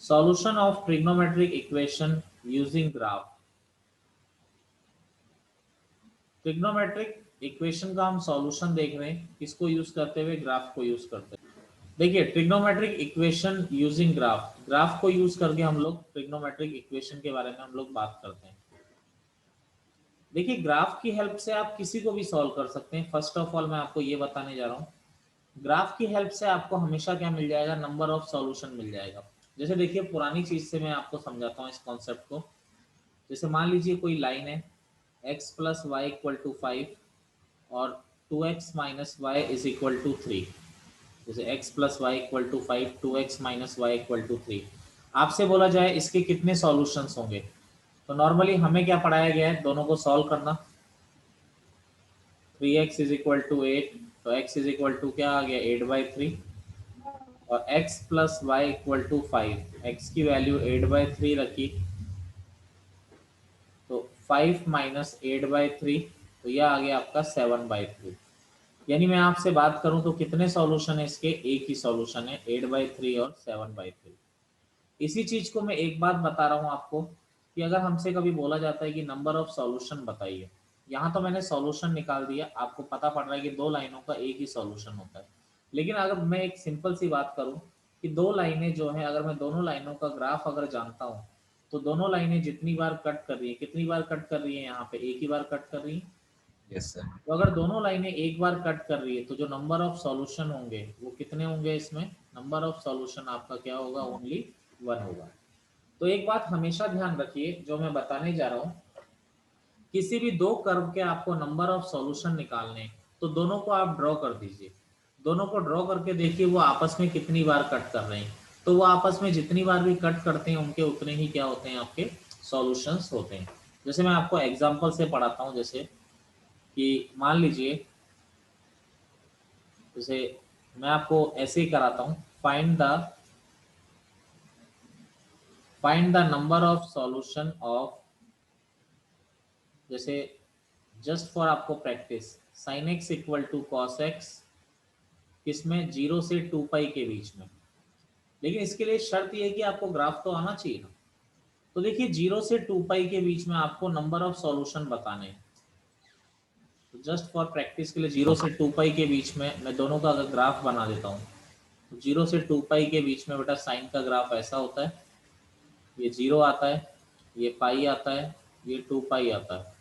Solution of trigonometric equation using graph. Trigonometric equation का हम solution देख रहे हैं, किसको यूज करते हुए? ग्राफ को यूज करते हुए। देखिए, trigonometric equation using graph, graph को यूज करके हम लोग ट्रिग्नोमेट्रिक इक्वेशन के बारे में हम लोग बात करते हैं। देखिए, ग्राफ की हेल्प से आप किसी को भी सॉल्व कर सकते हैं। फर्स्ट ऑफ ऑल मैं आपको ये बताने जा रहा हूँ, ग्राफ की हेल्प से आपको हमेशा क्या मिल जाएगा? नंबर ऑफ सॉल्यूशन मिल जाएगा। जैसे देखिए, पुरानी चीज से मैं आपको समझाता हूँ इस कॉन्सेप्ट को। जैसे मान लीजिए कोई लाइन है x plus y equal to 5 और 2x minus y is equal to 3। जैसे x plus y equal to 5, 2x minus y equal to 3। आपसे बोला जाए इसके कितने सॉल्यूशंस होंगे, तो नॉर्मली हमें क्या पढ़ाया गया है? दोनों को सॉल्व करना। 3x इज इक्वल टू 8, तो x इज इक्वल टू क्या आ गया? 8/3। और x plus y equal to 5, x की वैल्यू 8/3 रखी, तो 5 माइनस 8/3, तो यह आ गया आपका 7/3। यानी मैं आपसे बात करूं तो कितने सॉल्यूशन है इसके? एक ही सॉल्यूशन है, 8/3 और 7/3। इसी चीज को मैं एक बात बता रहा हूं आपको कि अगर हमसे कभी बोला जाता है कि नंबर ऑफ सॉल्यूशन बताइए, यहाँ तो मैंने सॉल्यूशन निकाल दिया, आपको पता पड़ रहा है कि दो लाइनों का एक ही सॉल्यूशन होता है। लेकिन अगर मैं एक सिंपल सी बात करूं कि दो लाइनें जो है, अगर मैं दोनों लाइनों का ग्राफ अगर जानता हूं, तो दोनों लाइनें जितनी बार कट कर रही है, कितनी बार कट कर रही है? यहाँ पे एक ही बार कट कर रही है। Yes sir. तो अगर दोनों लाइनें एक बार कट कर रही है, तो जो नंबर ऑफ सॉल्यूशन होंगे वो कितने होंगे? इसमें नंबर ऑफ सॉल्यूशन आपका क्या होगा? ओनली 1 होगा। तो एक बात हमेशा ध्यान रखिए, जो मैं बताने जा रहा हूँ, किसी भी दो कर्व के आपको नंबर ऑफ सॉल्यूशन निकालने, तो दोनों को आप ड्रॉ कर दीजिए। दोनों को ड्रॉ करके देखिए वो आपस में कितनी बार कट कर रहे हैं। तो वो आपस में जितनी बार भी कट करते हैं, उनके उतने ही क्या होते हैं? आपके सॉल्यूशंस होते हैं। जैसे मैं आपको एग्जांपल से पढ़ाता हूँ। जैसे कि मान लीजिए, जैसे मैं आपको ऐसे ही कराता हूँ, find the number of solution of, जैसे जस्ट फॉर आपको practice, sine x equal to cos x, किसमें? 0 से 2 पाई के बीच में। लेकिन इसके लिए शर्त यह है कि आपको ग्राफ तो आना चाहिए ना। तो देखिए, 0 से 2 पाई के बीच में आपको नंबर ऑफ सॉल्यूशन बताने हैं। तो जस्ट फॉर प्रैक्टिस के लिए 0 से 2 पाई के बीच में मैं दोनों का अगर ग्राफ बना देता हूँ, तो 0 से 2 पाई के बीच में बेटा साइन का ग्राफ ऐसा होता है, ये 0 आता है, ये पाई आता है, ये 2 पाई आता है।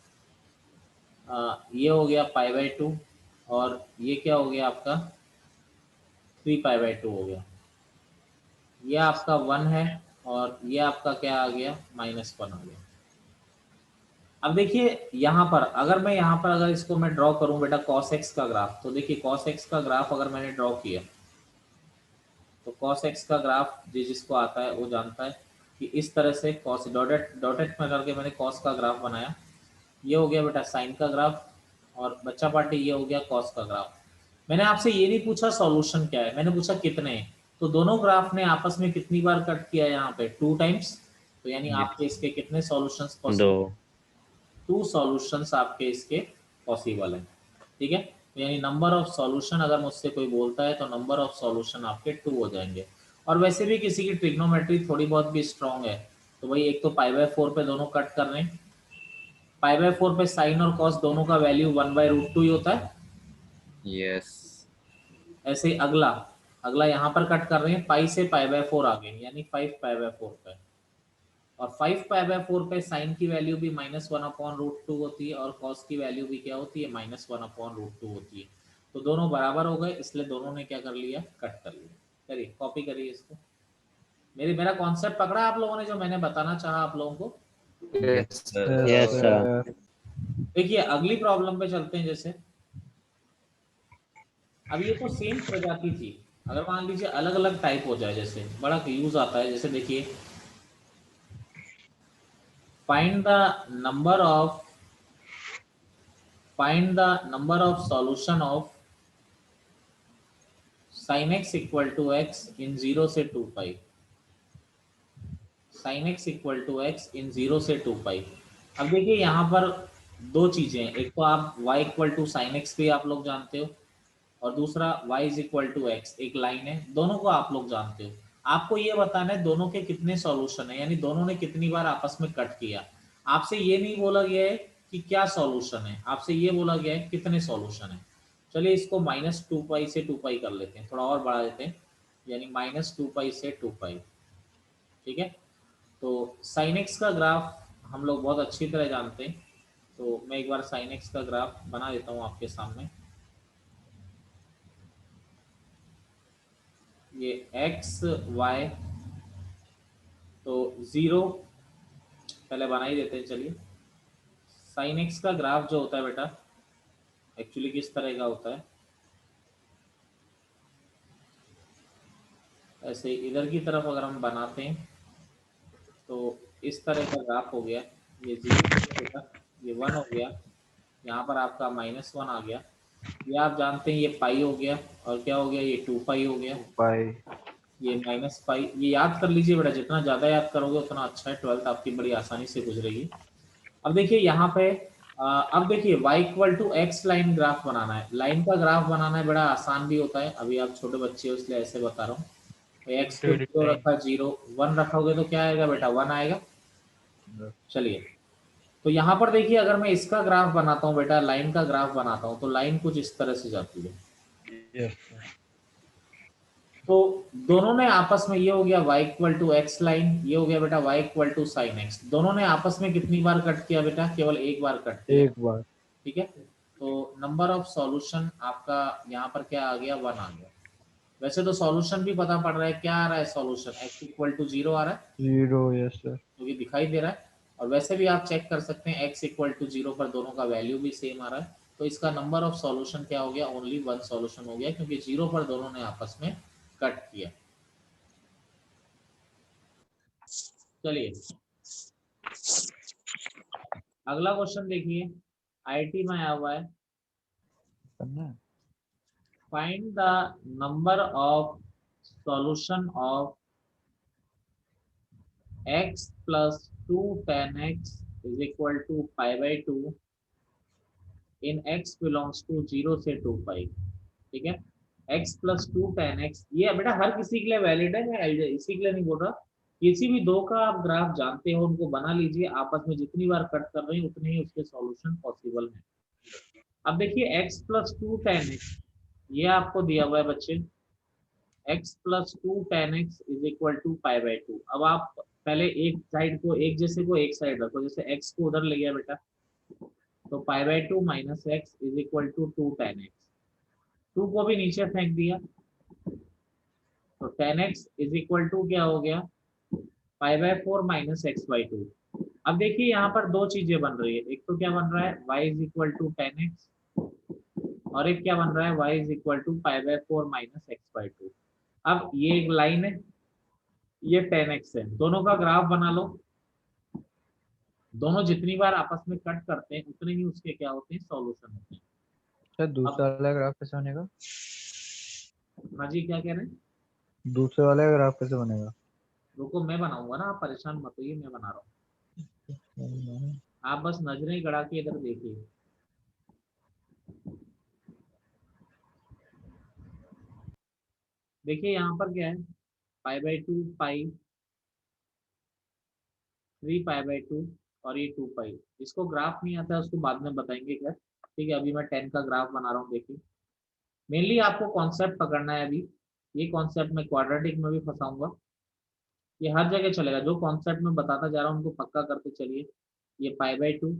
ये हो गया π/2, और ये क्या हो गया आपका? 3π/2 हो गया। ये आपका 1 है, और ये आपका क्या आ गया? -1 आ गया। अब देखिए यहाँ पर, अगर मैं यहाँ पर अगर इसको मैं ड्रॉ करूं बेटा cos x का ग्राफ, तो देखिए cos x का ग्राफ अगर मैंने ड्रॉ किया, तो cos x का ग्राफ जिसको आता है वो जानता है कि इस तरह से cos डॉटेड डॉटेड में करके मैंने cos का ग्राफ बनाया। ये हो गया बेटा साइन का ग्राफ, और बच्चा पार्टी ये हो गया कॉस का ग्राफ। मैंने आपसे ये नहीं पूछा सॉल्यूशन क्या है, मैंने पूछा कितने हैं। तो दोनों ग्राफ ने आपस में कितनी बार कट किया? यहाँ पे 2 टाइम्स। तो यानी आपके इसके कितने सॉल्यूशंस दो। पॉसिबल? 2 सॉल्यूशंस आपके इसके पॉसिबल है। ठीक है, तो यानी नंबर ऑफ सॉल्यूशन, अगर मुझसे कोई बोलता है तो नंबर ऑफ सॉल्यूशन आपके 2 हो जाएंगे। और वैसे भी किसी की ट्रिग्नोमेट्री थोड़ी बहुत भी स्ट्रांग है, तो भाई एक तो π/4 पे दोनों कट कर रहे हैं, π/4 पे साइन और कॉस दोनों का वैल्यू 1/√2 ही होता है। यस। ऐसे ही अगला अगला यहाँ पर कट कर रहे हैं, पाई से π/4 आ गए, यानी 5π/4 पे। और 5π/4 पे साइन की वैल्यू भी -1/√2 होती है, और कॉस की वैल्यू भी क्या होती है? -1/√2 होती है। तो दोनों बराबर हो गए, इसलिए दोनों ने क्या कर लिया? कट कर लिया। करिए, कॉपी करिए इसको। मेरा कॉन्सेप्ट पकड़ा आप लोगों ने, जो मैंने बताना चाहा आप लोगों को? Yes sir. Yes sir. देखिए, अगली प्रॉब्लम पे चलते हैं। जैसे अब ये तो सेम प्रजाति थी, अगर मान लीजिए अलग अलग टाइप हो जाए, जैसे बड़ा यूज आता है। जैसे देखिए, find the number of solution of sin x equal to x in 0 से 2 pi. sin x equal to x in 0 से 2 पाई। अब देखिए यहाँ पर दो चीजें हैं, एक तो आप y equal to sine x भी आप लोग जानते हो, और दूसरा y is equal to x, एक लाइन है, दोनों को आप लोग जानते हो। आपको ये बताना है दोनों के कितने सॉल्यूशन है, यानी दोनों ने कितनी बार आपस में कट किया। आपसे ये नहीं बोला गया है कि क्या सॉल्यूशन है, आपसे ये बोला गया है कितने सॉल्यूशन है। चलिए इसको -2 पाई से 2 पाई कर लेते हैं, थोड़ा और बढ़ा देते हैं, यानी -2 पाई से 2 पाई। ठीक है, तो साइन एक्स का ग्राफ हम लोग बहुत अच्छी तरह जानते हैं, तो मैं एक बार साइन एक्स का ग्राफ बना देता हूँ आपके सामने। ये एक्स वाई तो 0 पहले बना ही देते हैं। चलिए साइन एक्स का ग्राफ जो होता है बेटा एक्चुअली किस तरह का होता है, ऐसे इधर की तरफ अगर हम बनाते हैं तो इस तरह का ग्राफ हो गया। ये 0 हो गया बेटा, ये 1 हो गया, यहाँ पर आपका -1 आ गया, ये आप जानते हैं ये पाई हो गया, और क्या हो गया ये 2 पाई हो गया, पाई। ये -पाई। ये याद कर लीजिए बेटा, जितना ज़्यादा याद करोगे उतना अच्छा है, 12th आपकी बड़ी आसानी से गुजरेगी। अब देखिए यहाँ पे अब देखिए y=x लाइन ग्राफ बनाना है। लाइन का ग्राफ बनाना है बड़ा आसान भी होता है, अभी आप छोटे बच्चे हो इसलिए ऐसे बता रहा हूँ। x को 0 रखा, 0 1 रखोगे तो क्या आएगा बेटा 1 आएगा। चलिए तो यहाँ पर देखिए अगर मैं इसका ग्राफ बनाता हूँ बेटा, लाइन का ग्राफ बनाता हूँ, तो लाइन कुछ इस तरह से जाती है। यस। तो दोनों ने आपस में, ये हो गया y=x लाइन, ये हो गया बेटा y=sin x। दोनों ने आपस में कितनी बार कट किया बेटा, केवल एक बार कट किया। एक बार। ठीक है, तो नंबर ऑफ सॉल्यूशन आपका यहाँ पर क्या आ गया 1 आ गया। वैसे तो सॉल्यूशन भी पता पड़ रहा है, क्या आ रहा है सॉल्यूशन x=0 आ रहा है, 0। Yes sir. तो ये दिखाई दे रहा है। और वैसे भी आप चेक कर सकते हैं x=0 पर दोनों का वैल्यू भी सेम आ रहा है, तो इसका नंबर ऑफ सॉल्यूशन क्या हो गया, ओनली 1 सॉल्यूशन हो गया, क्योंकि 0 पर दोनों ने आपस में कट किया। चलिए अगला क्वेश्चन देखिए, आईआईटी में आया हुआ है, find the number of solution of x plus 2 tan x is equal to pi by 2 in x belongs to 0 से 2 पाई। ठीक है, x plus 2 tan x, ये बेटा हर किसी के लिए वैलिड है, मैं इसी के लिए नहीं बोल रहा, किसी भी दो का आप ग्राफ जानते हो उनको बना लीजिए, आपस में जितनी बार कट कर रहे हैं उतने ही उसके सॉल्यूशन पॉसिबल है। अब देखिए x plus 2 tan x, ये आपको दिया हुआ है बच्चे, x plus 2 tan x is equal to pi by 2। अब आप पहले एक साइड को, एक जैसे को एक साइड रखो, जैसे x को उधर ले गया बेटा, तो pi by 2 minus x is equal to 2 tan x। 2 को भी नीचे फेंक दिया, तो tan x is equal to क्या हो गया, pi by 4 minus x by 2। अब देखिए यहाँ पर दो चीजें बन रही है, एक तो क्या बन रहा है y is equal to tan x, और एक क्या बन रहा है y is equal to pi by 4 minus x by 2। अब ये एक लाइन है, ये tan x है, दोनों का ग्राफ बना लो। दोनों जितनी बार आपस में कट करते हैं उतने ही उसके क्या होते हैं, सॉल्यूशन होते हैं। सर दूसरा वाला ग्राफ कैसे बनेगा? हाँ जी क्या कह रहे हैं, दूसरे वाला ग्राफ कैसे बनेगा? रुको मैं बनाऊंगा ना, आप परेशान मत होइए, मैं बना रहा हूँ, आप बस नजरें गड़ा के इधर देखिए। देखिए यहाँ पर क्या है, पाई बाई 2 पाई, 3 पाई बाई 2 और ये 2 पाई। इसको ग्राफ नहीं आता है उसको बाद में बताएंगे क्या। ठीक है, अभी मैं 10 का ग्राफ बना रहा हूँ। देखिए मेनली आपको कॉन्सेप्ट पकड़ना है अभी, ये कॉन्सेप्ट मैं क्वाड्रेटिक में भी फंसाऊंगा, ये हर जगह चलेगा, जो कॉन्सेप्ट में बताता जा रहा हूँ उनको पक्का करते चलिए। ये पाई बाई 2,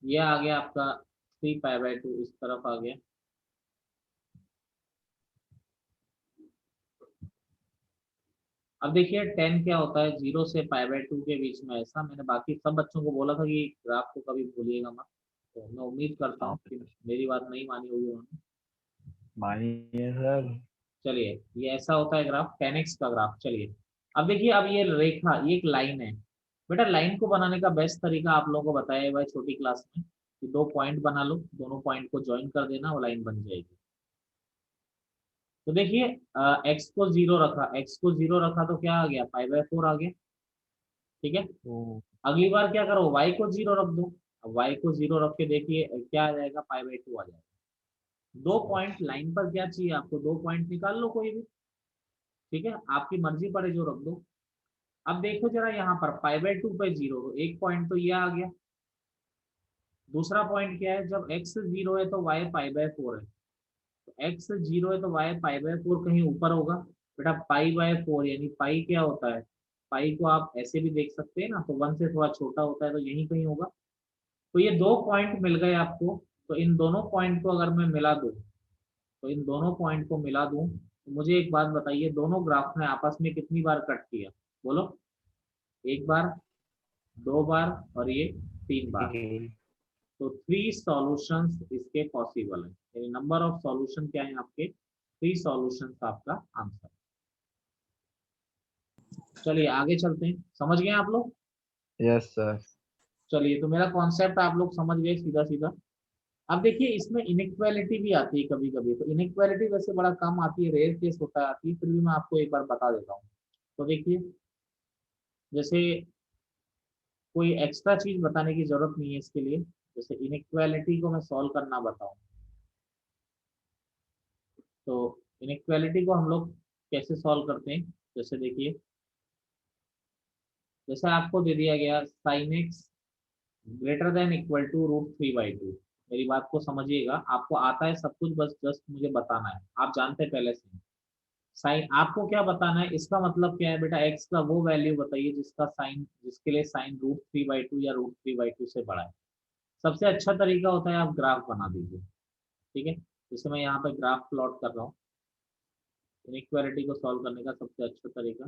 ये आ गया आपका 3 पाई बाई 2, इस तरफ आ गया। अब देखिए 10 क्या होता है, 0 से पाई बाई 2 के बीच में, ऐसा मैंने बाकी सब बच्चों को बोला था कि ग्राफ को कभी भूलिएगा मत, तो मैं उम्मीद करता हूँ कि मेरी बात नहीं मानी होगी उन्होंने। मानिए सर। चलिए ये ऐसा होता है ग्राफ, 10x का ग्राफ। चलिए अब देखिए, अब ये रेखा, ये एक लाइन है बेटा, लाइन को बनाने का बेस्ट तरीका आप लोगों को बताया हुआ है छोटी क्लास में, कि दो पॉइंट बना लो, दोनों पॉइंट को ज्वाइन कर देना, वो लाइन बन जाएगी। तो देखिए x को 0 रखा, x को 0 रखा तो क्या आ गया, पाई बाई 4 आ गया। ठीक है, ओ, अगली बार क्या करो, y को 0 रख दो। अब y को 0 रख के देखिए क्या आ जाएगा, पाई बाई 2 आ जाएगा। 2 पॉइंट लाइन पर क्या चाहिए आपको, 2 पॉइंट निकाल लो कोई भी, ठीक है, आपकी मर्जी पड़े जो रख दो। अब देखो जरा यहाँ पर π/2 पे 0, एक पॉइंट तो ये आ गया। दूसरा पॉइंट क्या है, जब x 0 है तो y π/4 है, तो x 0 है तो y π/4 कहीं ऊपर होगा। बेटा π/4 यानी पाई क्या होता है, पाई को आप ऐसे भी देख सकते हैं ना, तो 1 से थोड़ा छोटा होता है, तो यहीं कहीं होगा। तो ये 2 पॉइंट मिल गए आपको, तो इन दोनों पॉइंट को अगर मैं मिला दूं, तो इन दोनों पॉइंट को मिला दूं, तो मुझे एक बात बताइए, दोनों ग्राफ ने आपस में कितनी बार कट किया, बोलो। एक बार, 2 बार, और ये 3 बार। तो 3 सॉल्यूशंस इसके पॉसिबल है, यानी नंबर ऑफ सॉल्यूशन क्या है आपके, 3 सॉल्यूशंस आपका आंसर। चलिए आगे चलते हैं, समझ गए आप लोग। Yes sir. चलिए, तो मेरा कॉन्सेप्ट आप लोग समझ गए सीधा सीधा। अब देखिए इसमें इनइक्वालिटी भी आती है कभी कभी, तो इनइक्वालिटी वैसे बड़ा कम आती है, रेयर केस होता है आती है, फिर भी मैं आपको एक बार बता देता हूँ। तो देखिए, जैसे कोई एक्स्ट्रा चीज बताने की जरूरत नहीं है इसके लिए, जैसे इनइक्वालिटी को मैं सॉल्व करना बताऊं, तो इनइक्वालिटी को हम लोग कैसे सॉल्व करते हैं, जैसे देखिए, जैसे आपको दे दिया गया sine x greater than equal to √3/2। मेरी बात को समझिएगा, आपको आता है सब कुछ, बस जस्ट मुझे बताना है, आप जानते हैं पहले से। साइन आपको क्या बताना है, इसका मतलब क्या है बेटा, एक्स का वो वैल्यू बताइए जिसका साइन, जिसके लिए साइन √3/2 या √3/2 से बड़ा है। सबसे अच्छा तरीका होता है आप ग्राफ बना दीजिए, ठीक है। जैसे मैं यहाँ पे ग्राफ प्लॉट कर रहा हूँ, इनइक्वालिटी को सॉल्व करने का सबसे अच्छा तरीका,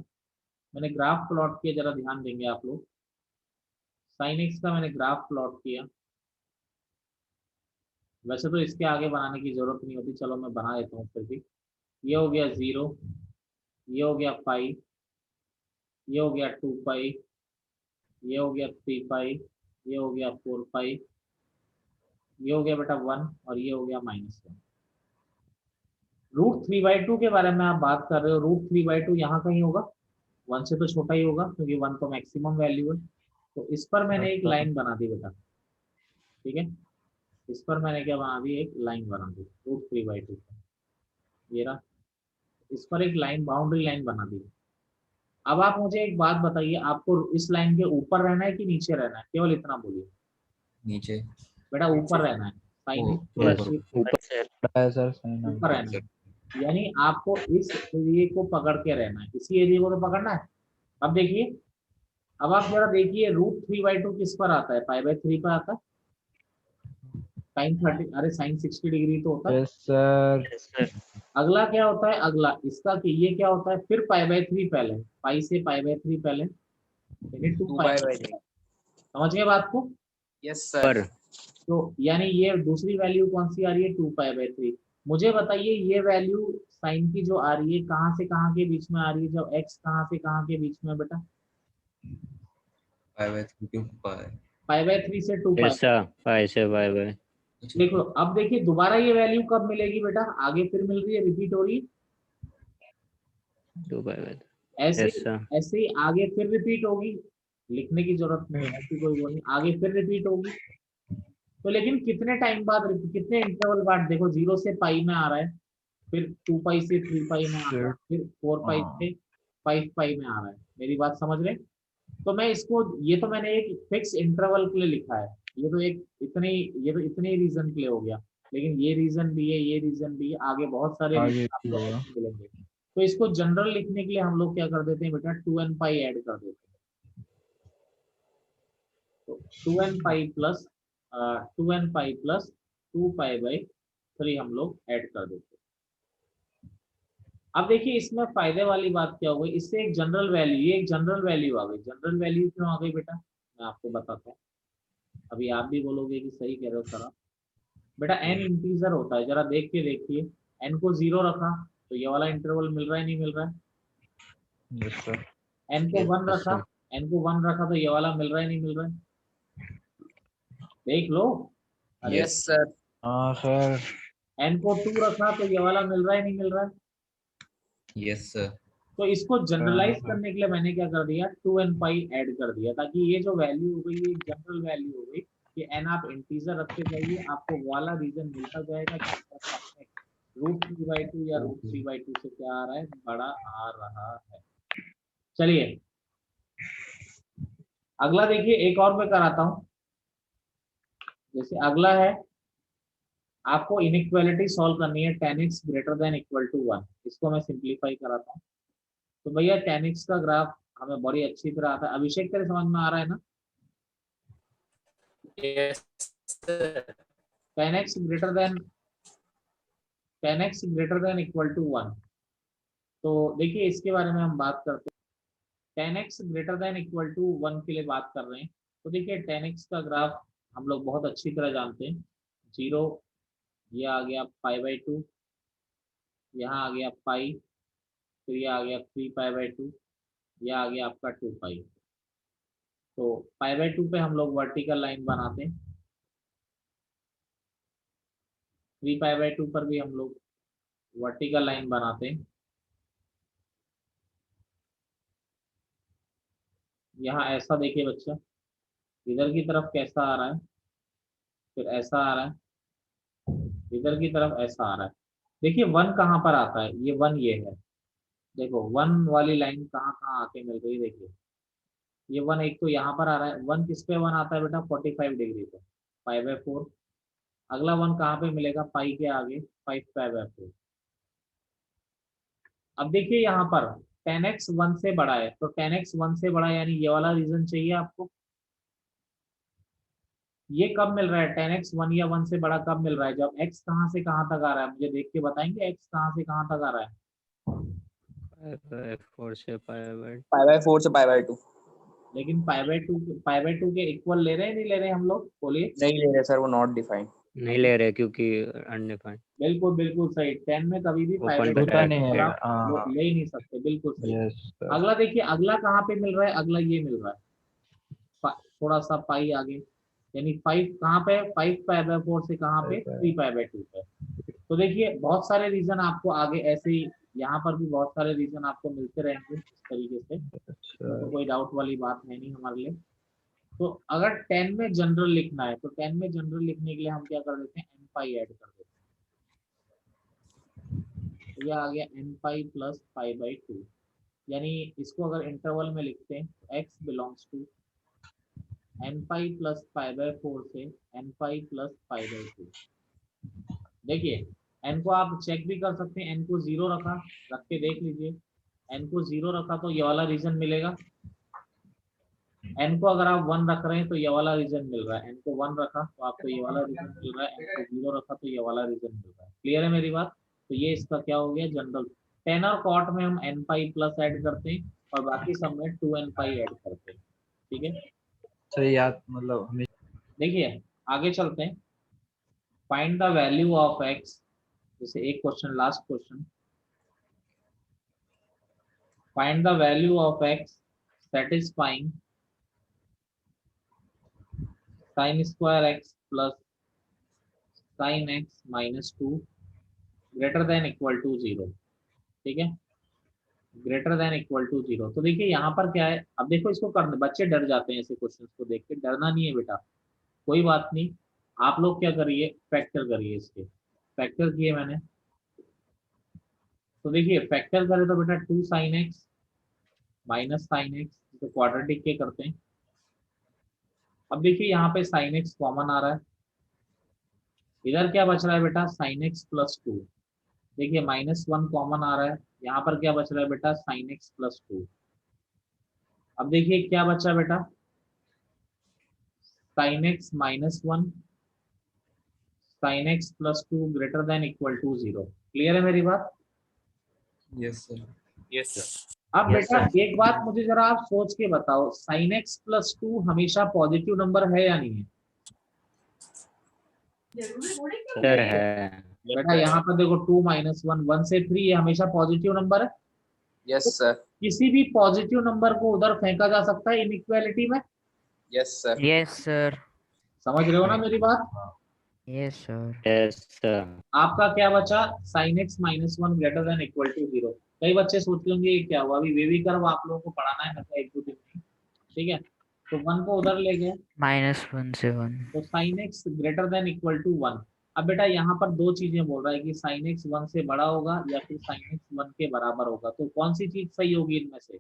मैंने ग्राफ प्लॉट किया, जरा ध्यान देंगे आप लोग। साइन एक्स का मैंने ग्राफ प्लॉट किया, वैसे तो इसके आगे बनाने की जरूरत नहीं होती, चलो मैं बना देता हूँ फिर भी। ये हो गया 0, ये हो गया पाई, ये हो गया 2 पाई, ये हो गया 3 पाई, ये हो गया 4 पाई, ये हो गया बेटा 1, और ये हो गया -1। √3/2 के बारे में आप बात कर रहे हो, √3/2 यहाँ कहीं होगा, 1 से तो छोटा ही होगा, क्योंकि 1 तो मैक्सिमम वैल्यू है। तो इस पर मैंने एक लाइन बना दी बेटा, ठीक है, इस पर मैंने क्या बना दी, एक लाइन बना दी √3/2, ये रहा, इस पर एक लाइन, बाउंड्री लाइन बना दी। अब आप मुझे एक बात बताइए, आपको इस लाइन के ऊपर रहना है कि नीचे रहना है, केवल इतना बोलिए। नीचे। बेटा ऊपर रहना है, साइन ओ, यस एक्स ऊपर है सर, साइन ऊपर है। रहना है, यानी आपको इस एरिया को पकड़ के रहना है, इसी एरिया को तो पकड़ना है। अब देखिए, अब आप जरा देखिए, √3/2 किस पर आता है, π/3 पर आता है, साइन 30, अरे साइन 60 डिग्री तो होता है। Yes sir. अगला क्या होता है, अगला इसका कि ये क्या होता है, फिर π/3 पहले, पाई से π/3 पहले, यानी 2 π/3। समझ गए बात को। Yes sir. तो यानी ये दूसरी वैल्यू कौन सी आ रही है, 2π/3। मुझे बताइए ये वैल्यू साइन की जो आ रही है, कहाँ से कहाँ के बीच में आ रही है, जब x कहाँ से कहाँ के बीच में बेटा, π/3 2 पाई। π/3 से 2 ऐसा पाई से बाय बाय देखो अब देखिए दोबारा ये वैल्यू कब मिलेगी बेटा, आगे फिर मिल रही है, रिपीट हो रही है, 2 बाय बाय ऐसे ऐसा ऐसे ही आगे फिर रिपीट होगी, लिखने की जरूरत नहीं है, ऐसी कोई वो नहीं, आगे फिर रिपीट होगी। तो लेकिन कितने टाइम बाद, कितने इंटरवल बाद, देखो 0 से पाई में आ रहा है, फिर 2 पाई से 3 पाई में आ रहा है, सर फिर 4 पाई से 5 पाई में आ रहा है, मेरी बात समझ रहे। तो मैं इसको, ये तो मैंने एक फिक्स इंटरवल के लिए लिखा है, ये तो एक इतने, ये तो इतने रीजन के लिए हो गया, लेकिन ये रीजन भी है, ये रीजन भी है, आगे बहुत सारे आगे रीजन भी आपको होगा। ऐसे मिलेंगे। तो इसको जनरल लिखने के लिए हम लोग क्या कर देते हैं बेटा, 2n पाई ऐड कर देते हैं, तो 2n पाई प्लस 2 पाई/3 हम लोग ऐड कर देते हैं। अब देखिए इसमें फायदे वाली बात क्या हो गई, इससे एक जनरल वैल्यू, ये एक जनरल वैल्यू आ गई। जनरल वैल्यू क्यों आ गई बेटा, मैं आपको बताता हूँ, अभी आप भी बोलोगे कि सही कह रहे हो सर आप। बेटा n इंटीजर होता है, जरा देख के देखिए, n को 0 रखा तो ये वाला इंटरवल मिल रहा है, नहीं मिल रहा है, यस सर। n को 1 रखा, ऐसा n को 1 रखा तो ये वाला मिल रहा है, नहीं मिल रहा है, देख लो। अरे यस सर। हाँ सर। n को 2 रखा तो ये वाला मिल रहा है, नहीं मिल रहा है। Yes sir. तो इसको जनरलाइज करने के लिए मैंने क्या कर दिया, 2n पाई ऐड कर दिया, ताकि ये जो वैल्यू हो गई ये जनरल वैल्यू हो गई, कि n आप इंटीजर रखते जाइए, आपको वो वाला रीजन मिलता जाएगा जहाँ पर आपने √3/2 या √3/2 से क्या आ रहा है, बड़ा आ रहा है। चलिए अगला देखिए, एक और मैं कराता हूँ। जैसे अगला है, आपको इनइक्वालिटी सॉल्व करनी है, tan x greater than equal to 1। इसको मैं सिंप्लीफाई कराता हूँ। तो भैया tan x का ग्राफ हमें बड़ी अच्छी तरह आता है। अभिषेक तेरे समझ में आ रहा है ना? Yes, sir. tan x greater than equal to 1। तो देखिए इसके बारे में हम बात करते हैं। tan x greater than equal to 1 के लिए बात कर रहे हैं। तो देखिए tan x का ग्राफ हम लोग बहुत अच्छी तरह जानते हैं। 0, ये आ गया π/2, यहाँ आ गया पाई, फिर ये आ गया 3π/2, यह आ गया आपका 2π। तो π/2 पे हम लोग वर्टिकल लाइन बनाते हैं, 3π/2 पर भी हम लोग वर्टिकल लाइन बनाते हैं। यहाँ ऐसा देखिए बच्चा, इधर की तरफ कैसा आ रहा है, फिर ऐसा आ रहा है, इधर की तरफ ऐसा आ रहा है। देखिए 1 कहाँ पर आता है, ये 1 ये है। देखो 1 वाली लाइन कहाँ कहाँ आके मिल रही है, देखिए ये 1 एक तो यहाँ पर आ रहा है। 1 किस पे 1 आता है बेटा, 45 डिग्री पे, π/4। अगला 1 कहाँ पे मिलेगा, पाई के आगे, 5π/4। अब देखिए यहाँ पर tan x 1 से बड़ा है, तो tan x 1 से बड़ा यानी ये वाला रीजन चाहिए आपको। ये कब मिल रहा है, tan x 1 या 1 से बड़ा कब मिल रहा है, जब x कहाँ से कहाँ तक आ रहा है, मुझे देख के बताएंगे x कहाँ से कहाँ तक आ रहा है। π/4 से π/2। π/4 से π/2 लेकिन π/2 के इक्वल ले रहे हैं, नहीं ले रहे हम लोग, बोलिए। नहीं ले रहे सर, वो नॉट डिफाइंड। नहीं ले रहे क्योंकि अनडिफाइंड। बिल्कुल बिल्कुल सही, 10 में कभी भी ओपन π/2 होता नहीं है। आप ले ही नहीं सकते, बिल्कुल सही। Yes sir. अगला देखिए, अगला कहाँ पे मिल रहा है, अगला ये मिल रहा है, थोड़ा सा पाई आगे, यानी 5 कहाँ पे, 5π/4 से कहाँ पे, 3π/2 पे। तो देखिए बहुत सारे रीजन आपको आगे ऐसे ही, यहाँ पर भी बहुत सारे रीजन आपको मिलते रहेंगे इस तरीके से, तो कोई डाउट वाली बात है नहीं हमारे लिए। तो अगर 10 में जनरल लिखना है, तो 10 में जनरल लिखने के लिए हम क्या कर देते हैं, n पाई ऐड कर देते हैं। तो यह आ गया n पाई प्लस π/2, यानी इसको अगर इंटरवल में लिखते हैं तो x belongs to n pi plus π/4 से n पाई प्लस π/2। देखिए n को आप चेक भी कर सकते हैं, n को 0 रख के देख लीजिए, n को 0 रखा तो ये वाला रीजन मिलेगा। n को अगर आप 1 रख रहे हैं तो ये वाला रीजन मिल रहा है, n को 1 रखा तो आपको ये वाला रीजन मिल रहा है, n को 0 रखा तो ये वाला रीजन मिल रहा है। क्लियर है मेरी बात? तो ये इसका क्या हो गया, जनरल। tan और cot में हम n पाई प्लस ऐड करते हैं और बाकी सब में 2n पाई ऐड करते हैं। ठीक है, सही याद, मतलब हमें देखिए आगे चलते हैं। Find the value of x, जैसे एक question, last question. Find the value of x satisfying sin square x plus sin x minus 2 greater than equal to 0। ठीक है, ग्रेटर देन इक्वल टू 0। तो देखिए यहाँ पर क्या है, अब देखो इसको करने, बच्चे डर जाते हैं ऐसे क्वेश्चंस को देख के, डरना नहीं है बेटा, कोई बात नहीं। आप लोग क्या करिए, फैक्टर करिए इसके। फैक्टर किए मैंने, तो देखिए फैक्टर करें तो बेटा 2 sin x minus sine x, जिसे क्वाड्रेटिक के करते हैं। अब देखिए यहाँ पे sin x कॉमन आ रहा है, इधर क्या बच रहा है बेटा, sin x प्लस 2। देखिए -1 कॉमन आ रहा है, यहाँ पर क्या बच रहा है बेटा, sin x प्लस 2। अब देखिए क्या बचा बेटा, sin x -1 sin x plus 2 greater than equal to 0। Clear है मेरी बात? Yes, sir. Yes, sir. अब बेटा एक बात मुझे जरा आप सोच के बताओ, sin x प्लस 2 हमेशा पॉजिटिव नंबर है या नहीं है? सर है। बेटा यहाँ पर देखो 2 - 1 1 से 3, ये हमेशा पॉजिटिव नंबर है। Yes sir. किसी भी पॉजिटिव नंबर को उधर फेंका जा सकता है इनइक्वालिटी में। Yes sir. Yes sir. समझ रहे हो ना मेरी बात? Yes sir. Yes sir. आपका क्या बचा, sin x -1 greater than equal to 0। कई बच्चे सोच लेंगे ये क्या हुआ, अभी वेवी कर्व आप लोगों को पढ़ाना है, मतलब 1-2 दिन में, ठीक है। तो 1 को उधर ले गए -1 से 1. तो sin x greater than equal to 1। अब बेटा यहाँ पर दो चीजें बोल रहा है कि sin x 1 से बड़ा होगा या फिर sin x 1 के बराबर होगा, तो कौन सी चीज सही होगी इनमें से?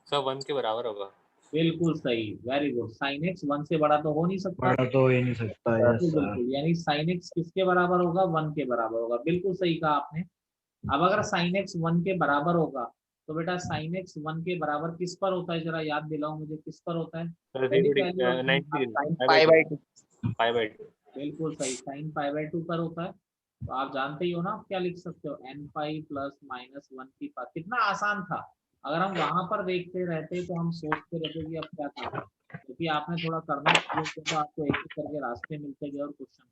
सर 1 के बराबर होगा। बिल्कुल सही, वेरी गुड। sin x 1 से बड़ा तो हो नहीं सकता, बड़ा तो हो ही नहीं सकता। Yes sir. बिल्कुल, यानी sin x किसके बराबर होगा? 1 के बराबर होगा। बिल्कुल सही कहा आपने। अब अगर sin x 1 के बराबर होगा तो बेटा sin x 1 के बराबर किस पर होता है, जरा याद दिलाओ मुझे, किस पर होता है? pi by 2. Pi by 2। बिल्कुल सही, sin पाई बाय 2 पर होता है। तो आप जानते ही हो ना, आप क्या लिख सकते हो, n पाई प्लस माइनस 1 की पावर। कितना आसान था। अगर हम वहां पर देखते रहते तो हम सोचते रहते कि अब क्या करना, क्योंकि आपने थोड़ा करना शुरू किया तो आपको एक एक करके रास्ते मिलते गए और क्वेश्चन